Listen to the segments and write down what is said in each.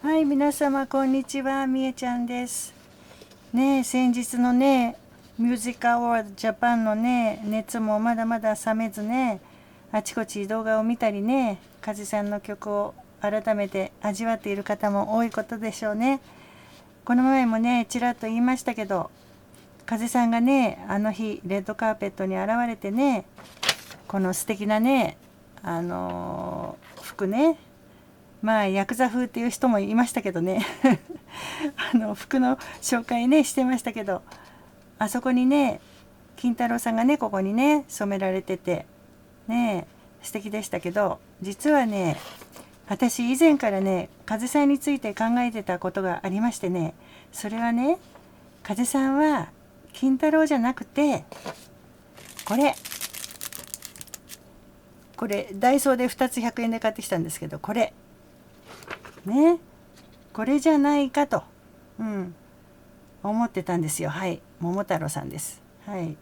はい、皆様こんにちは、みえちゃんです。ねえ、先日のね、ミュージックアワードジャパンのね、熱もまだまだ冷めずね、あちこち動画を見たりね、風さんの曲を改めて味わっている方も多いことでしょうね。この前もね、ちらっと言いましたけど、風さんがね、あの日、レッドカーペットに現れてね、この素敵なね、服ね、まあヤクザ風っていう人もいましたけどね服の紹介ねしてましたけど、あそこにね金太郎さんがねここにね染められててね素敵でしたけど、実はね私以前からね風さんについて考えてたことがありましてね、それはね、風さんは金太郎じゃなくてこれダイソーで2つ100円で買ってきたんですけど、これね、これじゃないかと、思ってたんですよ。はい、桃太郎さんです。はい、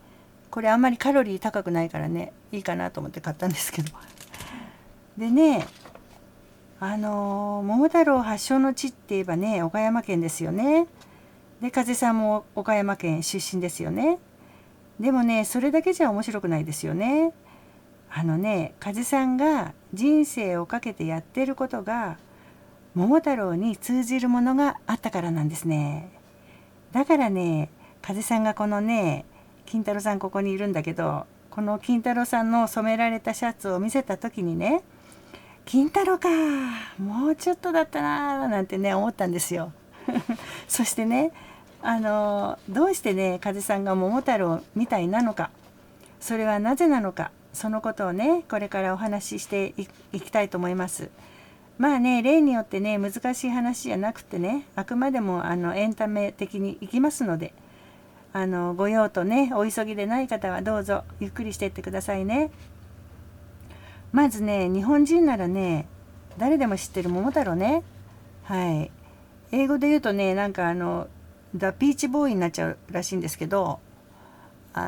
これあんまりカロリー高くないからねいいかなと思って買ったんですけどでね、桃太郎発祥の地って言えばね岡山県ですよね。で風さんも岡山県出身ですよね。でもねそれだけじゃ面白くないですよね。風さんが人生をかけてやってることが桃太郎に通じるものがあったからなんですね。だからね、風さんがこのね、金太郎さんここにいるんだけど、この金太郎さんの染められたシャツを見せた時にね、金太郎か、もうちょっとだったなーなんてね思ったんですよ。そしてね、どうしてね風さんが桃太郎みたいなのか、それはなぜなのか、そのことをねこれからお話ししていきたいと思います。まあね、例によってね難しい話じゃなくてね、あくまでもエンタメ的にいきますので、ご用とねお急ぎでない方はどうぞゆっくりしていってくださいね。まずね、日本人ならね誰でも知ってる桃太郎ね。はい、英語で言うとねなんかザ・ピーチボーイになっちゃうらしいんですけど、訳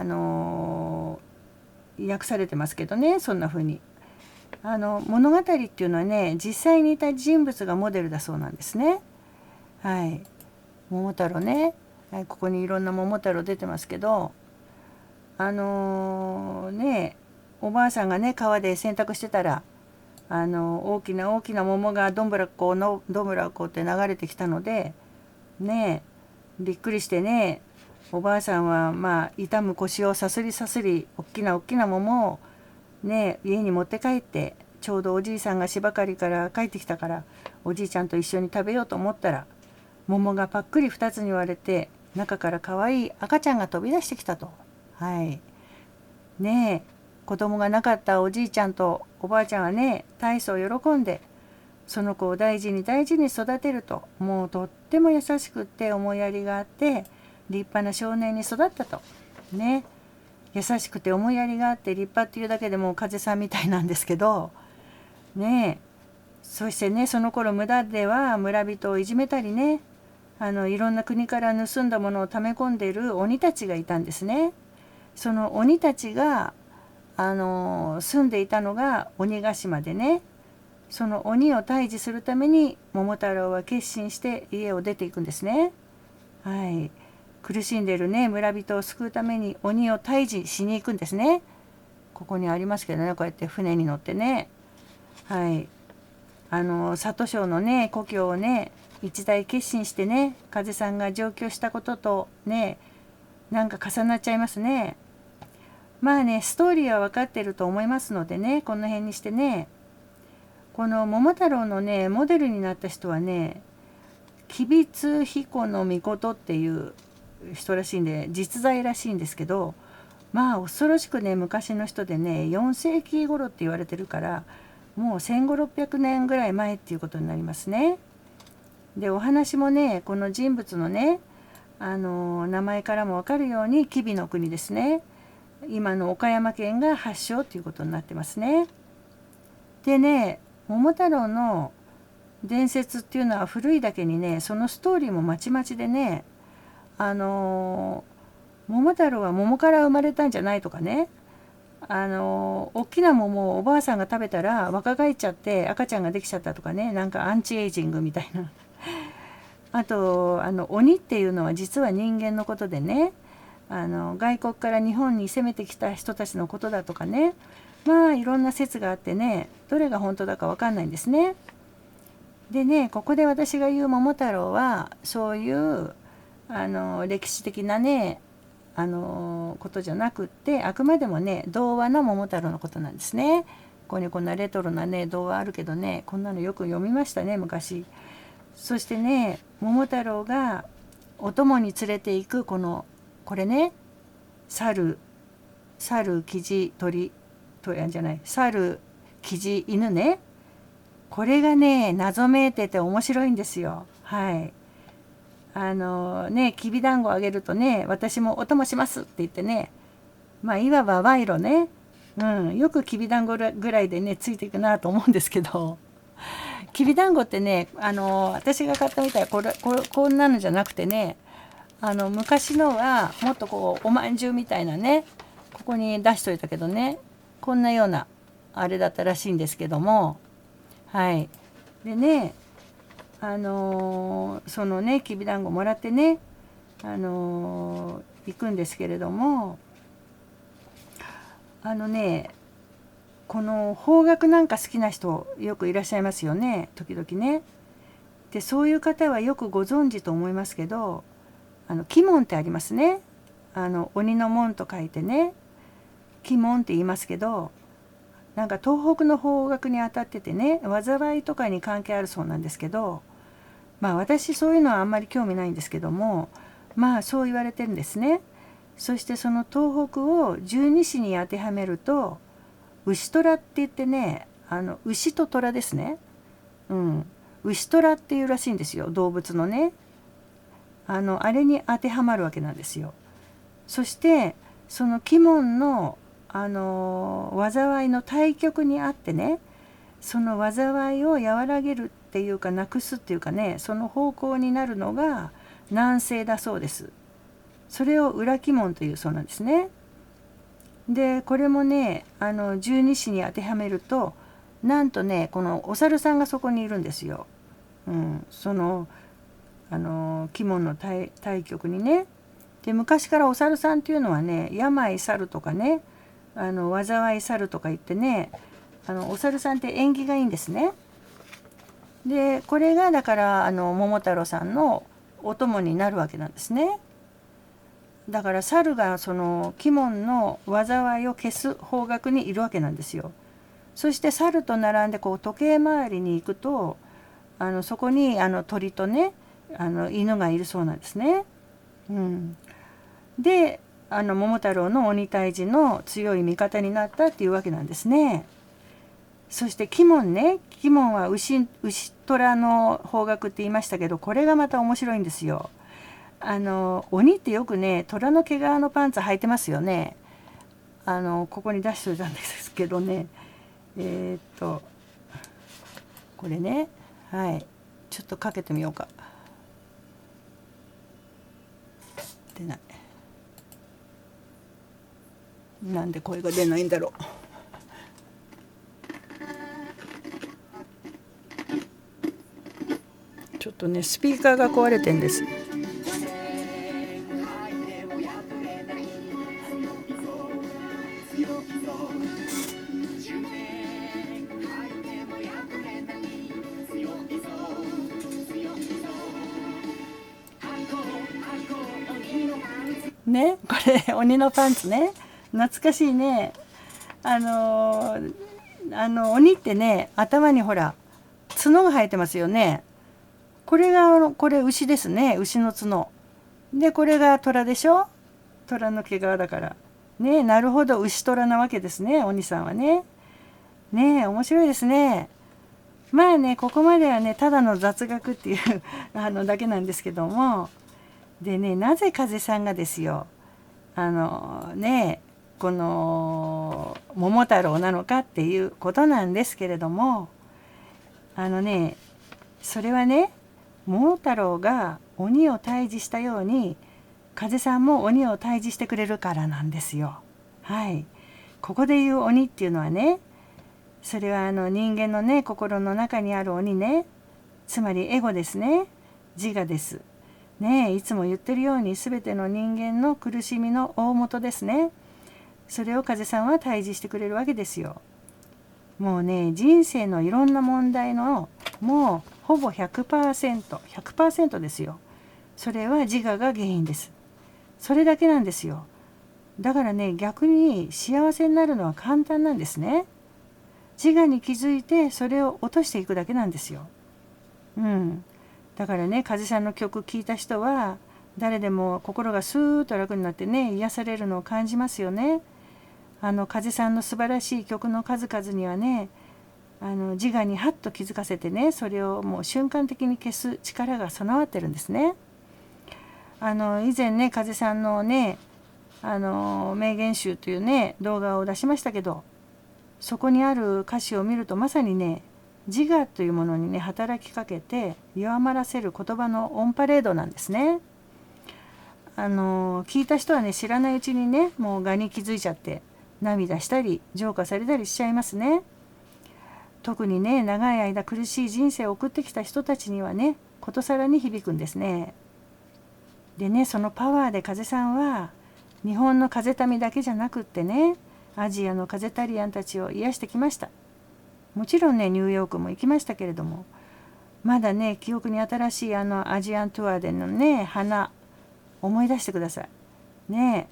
されてますけどね、そんな風に。物語っていうのはね実際にいた人物がモデルだそうなんですね。はい、桃太郎ね、はい、ここにいろんな桃太郎出てますけど、おばあさんがね川で洗濯してたら大きな大きな桃がどんぶらこって流れてきたのでね、びっくりしてね、おばあさんはまあ痛む腰をさすりさすり大きな大きな桃をね家に持って帰って、ちょうどおじいさんが芝刈りから帰ってきたからおじいちゃんと一緒に食べようと思ったら、桃がパックリ2つに割れて中から可愛い赤ちゃんが飛び出してきたと。はい、ねえ、子供がなかったおじいちゃんとおばあちゃんはね大層喜んで、その子を大事に大事に育てると、もうとっても優しくって思いやりがあって立派な少年に育ったと。ね、優しくて思いやりがあって立派っていうだけでもう風さんみたいなんですけどね。そしてね、その頃村では村人をいじめたりね、いろんな国から盗んだものを溜め込んでいる鬼たちがいたんですね。その鬼たちが住んでいたのが鬼ヶ島でね、その鬼を退治するために桃太郎は決心して家を出ていくんですね。はい、苦しんでいるね村人を救うために鬼を退治しに行くんですね。ここにありますけどね、こうやって船に乗ってね、はい、里庄のね故郷をね一大決心してね、風さんが上京したこととねなんか重なっちゃいますね。まあね、ストーリーは分かってると思いますのでね、この辺にしてね、この桃太郎のねモデルになった人はね、吉備津彦命っていう人らしいんで実在らしいんですけど、まあ恐ろしくね昔の人でね4世紀頃って言われてるから、もう1500、600年ぐらい前っていうことになりますね。でお話もねこの人物のね名前からも分かるように吉備の国ですね、今の岡山県が発祥ということになってますね。でね、桃太郎の伝説っていうのは古いだけにね、そのストーリーもまちまちでね、桃太郎は桃から生まれたんじゃないとかね、大きな桃をおばあさんが食べたら若返っちゃって赤ちゃんができちゃったとかね、なんかアンチエイジングみたいなあと鬼っていうのは実は人間のことでね、外国から日本に攻めてきた人たちのことだとかね、まあいろんな説があってね、どれが本当だか分かんないんですね。でね、ここで私が言う桃太郎はそういう歴史的なねことじゃなくって、あくまでもね童話の桃太郎のことなんですね。ここにこんなレトロなね童話あるけどね、こんなのよく読みましたね昔。そしてね、桃太郎がお供に連れていくこれね、猿キジ鳥じゃない、猿キジ犬ね、これがね謎めいてて面白いんですよ。はい。きびだんごあげるとね、私もお供しますって言ってね、まあいわば賄賂ね、よくきびだんごぐらいでねついていくなと思うんですけど、きびだんごってね、私が買ったみたいこんなのじゃなくてね、昔のはもっとこうおまんじゅうみたいなね、ここに出しといたけどね、こんなようなあれだったらしいんですけども、はい。でね、そのねきびだんごもらってね、行くんですけれども、この邦楽なんか好きな人よくいらっしゃいますよね、時々ね。でそういう方はよくご存知と思いますけど、鬼門ってありますね。鬼の門と書いてね鬼門って言いますけど、なんか東北の邦楽にあたっててね、災いとかに関係あるそうなんですけど、まあ私そういうのはあんまり興味ないんですけども、まあそう言われてるんですね。そしてその東北を十二支に当てはめると牛虎って言ってね、牛と虎ですね。牛虎っていうらしいんですよ、動物のね。あれに当てはまるわけなんですよ。そしてその鬼門の災いの対極にあってね、その災いを和らげるっていうかなくすっていうかね、その方向になるのが南西だそうです。それを裏鬼門というそうなんですね。でこれもね十二支に当てはめると、なんとねこのお猿さんがそこにいるんですよ。その鬼門の対極にね。で昔からお猿さんっていうのはね、病去るとかね、災い去るとか言ってね、お猿さんって縁起がいいんですね。でこれがだから桃太郎さんのお供になるわけなんですね。だから猿がその鬼門の災いを消す方角にいるわけなんですよ。そして猿と並んでこう時計回りに行くと、そこに鳥とね犬がいるそうなんですね。で桃太郎の鬼退治の強い味方になったっていうわけなんですね。そして鬼門ね、鬼門は牛虎の方角って言いましたけど、これがまた面白いんですよ。鬼ってよくね虎の毛皮のパンツ履いてますよね。ここに出しておいたんですけどね、これね、はい、ちょっとかけてみようか。出ない。なんで声が出ないんだろう。ちょっとねスピーカーが壊れてんです。ね、これ鬼のパンツね、懐かしいね。鬼ってね頭にほら角が生えてますよね。これ牛ですね、牛の角で、これが虎でしょ、虎の毛皮だからね。なるほど、牛虎なわけですね、鬼さんはね。ねえ面白いですね。まあねここまではねただの雑学っていうだけなんですけども、でね、なぜ風さんがですよこの桃太郎なのかっていうことなんですけれども、それはね、桃太郎が鬼を退治したように風さんも鬼を退治してくれるからなんですよ。はい。ここで言う鬼っていうのはね、それは人間のね心の中にある鬼ね、つまりエゴですね。自我です。ねえ、いつも言ってるように全ての人間の苦しみの大元ですね。それを風さんは対峙してくれるわけですよ。もうね、人生のいろんな問題のもうほぼ 100%、100% ですよ。それは自我が原因です。それだけなんですよ。だからね、逆に幸せになるのは簡単なんですね。自我に気づいてそれを落としていくだけなんですよ。だからね、風さんの曲聴いた人は誰でも心がスーッと楽になってね、癒されるのを感じますよね。風さんの素晴らしい曲の数々にはね、自我にハッと気づかせてね、それをもう瞬間的に消す力が備わってるんですね。以前ね、風さんのね、名言集というね動画を出しましたけど、そこにある歌詞を見るとまさにね、自我というものにね働きかけて弱まらせる言葉のオンパレードなんですね。聞いた人はね、知らないうちにね、もう我に気づいちゃって涙したり浄化されたりしちゃいますね。特にね、長い間苦しい人生を送ってきた人たちにはね、ことさらに響くんですね。でね、そのパワーで風さんは日本の風民だけじゃなくってね、アジアの風タリアンたちを癒してきました。もちろんね、ニューヨークも行きましたけれども、まだね、記憶に新しいアジアンツアーでのね、花、思い出してください。ね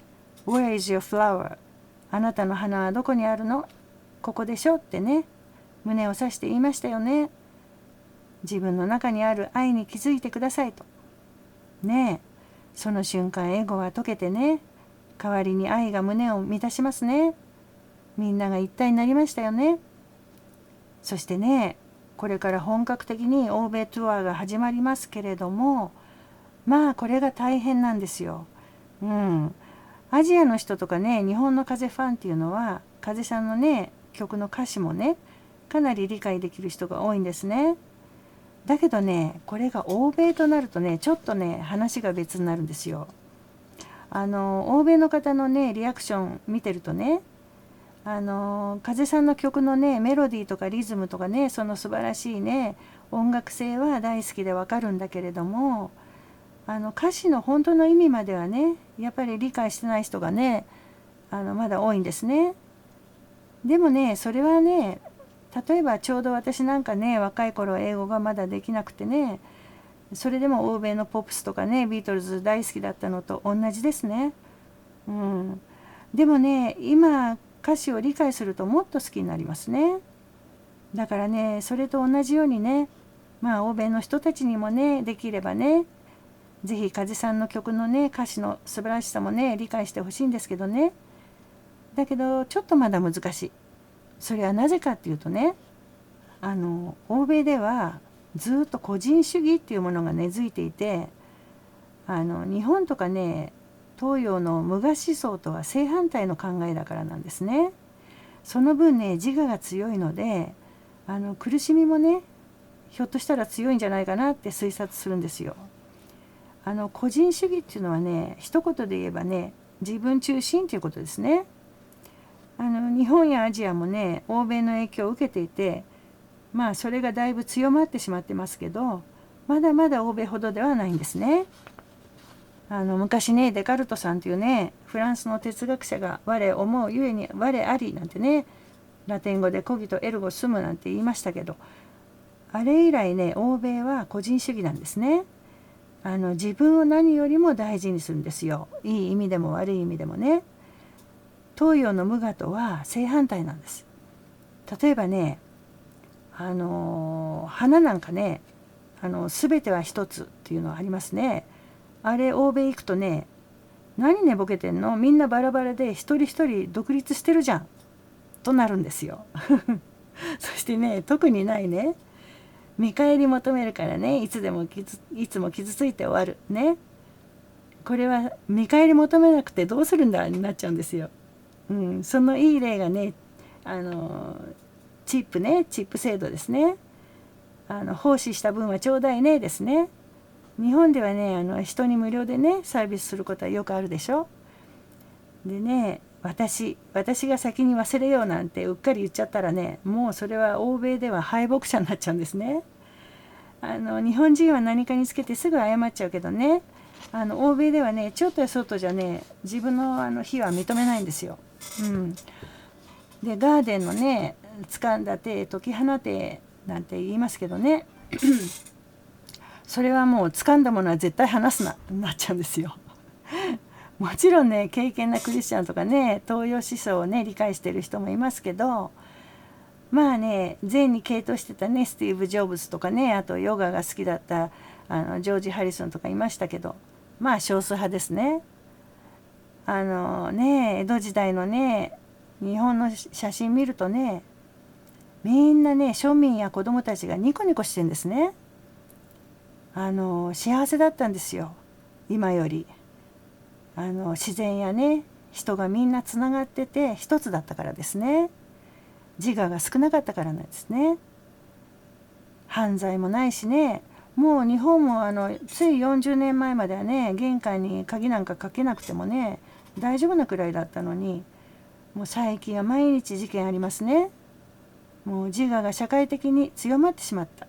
え、Where is your flower? あなたの花はどこにあるの？ここでしょってね、胸を刺して言いましたよね。自分の中にある愛に気づいてくださいと。ねえ、その瞬間エゴは溶けてね、代わりに愛が胸を満たしますね。みんなが一体になりましたよね。そしてね、これから本格的に欧米ツアーが始まりますけれども、まあこれが大変なんですよ。アジアの人とかね、日本の風ファンっていうのは風さんのね曲の歌詞もね、かなり理解できる人が多いんですね。だけどね、これが欧米となるとね、ちょっとね話が別になるんですよ。欧米の方のねリアクション見てるとね、風さんの曲のねメロディーとかリズムとかね、その素晴らしいね音楽性は大好きでわかるんだけれども、歌詞の本当の意味まではね、やっぱり理解してない人がね、まだ多いんですね。でもね、それはね、例えばちょうど私なんかね、若い頃英語がまだできなくてね、それでも欧米のポップスとかね、ビートルズ大好きだったのと同じですね。でもね、今歌詞を理解するともっと好きになりますね。だからね、それと同じようにね、まあ欧米の人たちにもね、できればね、ぜひ風さんの曲のね歌詞の素晴らしさもね理解してほしいんですけどね。だけどちょっとまだ難しい。それはなぜかっていうとね、欧米ではずっと個人主義っていうものが根付いていて、日本とかね東洋の無我思想とは正反対の考えだからなんですね。その分ね、自我が強いので苦しみもねひょっとしたら強いんじゃないかなって推察するんですよ。個人主義っていうのはね、一言で言えばね、自分中心ということですね。日本やアジアもね、欧米の影響を受けていて、まあそれがだいぶ強まってしまってますけど、まだまだ欧米ほどではないんですね。昔ね、デカルトさんというね、フランスの哲学者が我思うゆえに我ありなんてね、ラテン語でコギとエルゴスムなんて言いましたけど、あれ以来ね、欧米は個人主義なんですね。自分を何よりも大事にするんですよ。いい意味でも悪い意味でもね。東洋の無我とは正反対なんです。例えばね、花なんかね、全ては一つっていうのはありますね。あれ欧米行くとね、何寝ぼけてんの、みんなバラバラで一人一人独立してるじゃんとなるんですよ。そしてね、特にないね、見返り求めるからね、いつも傷ついて終わるね。これは見返り求めなくてどうするんだになっちゃうんですよ。そのいい例がね、チップ制度ですね。奉仕した分はちょうだいねですね。日本ではね、人に無料でねサービスすることはよくあるでしょ。でね、私が先に忘れようなんてうっかり言っちゃったらね、もうそれは欧米では敗北者になっちゃうんですね。日本人は何かにつけてすぐ謝っちゃうけどね、欧米ではね、ちょっとやそっとじゃね、自分の非は認めないんですよ。でガーデンのね、掴んだ手解き放てなんて言いますけどねそれはもう掴んだものは絶対離すななっちゃうんですよ。もちろんね、敬虔なクリスチャンとかね、東洋思想をね理解してる人もいますけど、まあね、禅に傾倒してたねスティーブ・ジョブズとかね、あとヨガが好きだったジョージ・ハリソンとかいましたけど、まあ少数派ですね。江戸時代のね日本の写真見るとね、みんなね庶民や子供たちがニコニコしてんですね。幸せだったんですよ、今より。自然やね人がみんなつながってて一つだったからですね。自我が少なかったからなんですね。犯罪もないしね、もう日本もつい40年前まではね、玄関に鍵なんかかけなくてもね大丈夫なくらいだったのに、もう最近は毎日事件ありますね。もう自我が社会的に強まってしまった。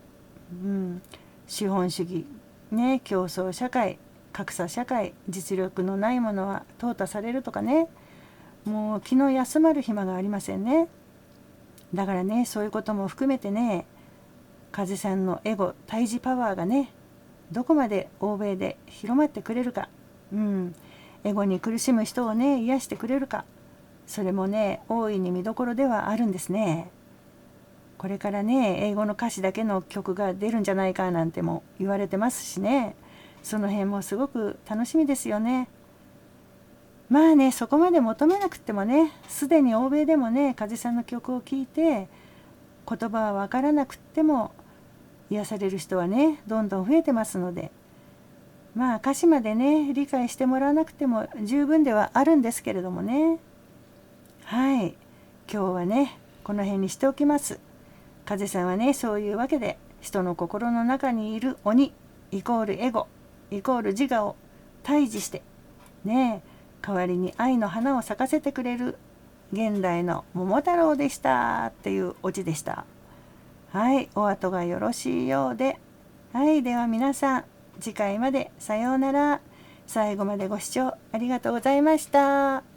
資本主義ね、競争社会、格差社会、実力のないものは淘汰されるとかね、もう気の休まる暇がありませんね。だからね、そういうことも含めてね、風さんのエゴ対峙パワーがね、どこまで欧米で広まってくれるか、エゴに苦しむ人をね癒してくれるか、それもね大いに見どころではあるんですね。これからね英語の歌詞だけの曲が出るんじゃないかなんても言われてますしね、その辺もすごく楽しみですよね。まあね、そこまで求めなくてもね、すでに欧米でもね風さんの曲を聴いて言葉は分からなくっても癒される人はねどんどん増えてますので、まあ歌詞までね理解してもらわなくても十分ではあるんですけれどもね。はい、今日はねこの辺にしておきます。風さんはねそういうわけで、人の心の中にいる鬼イコールエゴイコール自我を退治してね、代わりに愛の花を咲かせてくれる現代の桃太郎でしたっていうオチでした。はい、お後がよろしいようで。はい、では皆さん次回までさようなら。最後までご視聴ありがとうございました。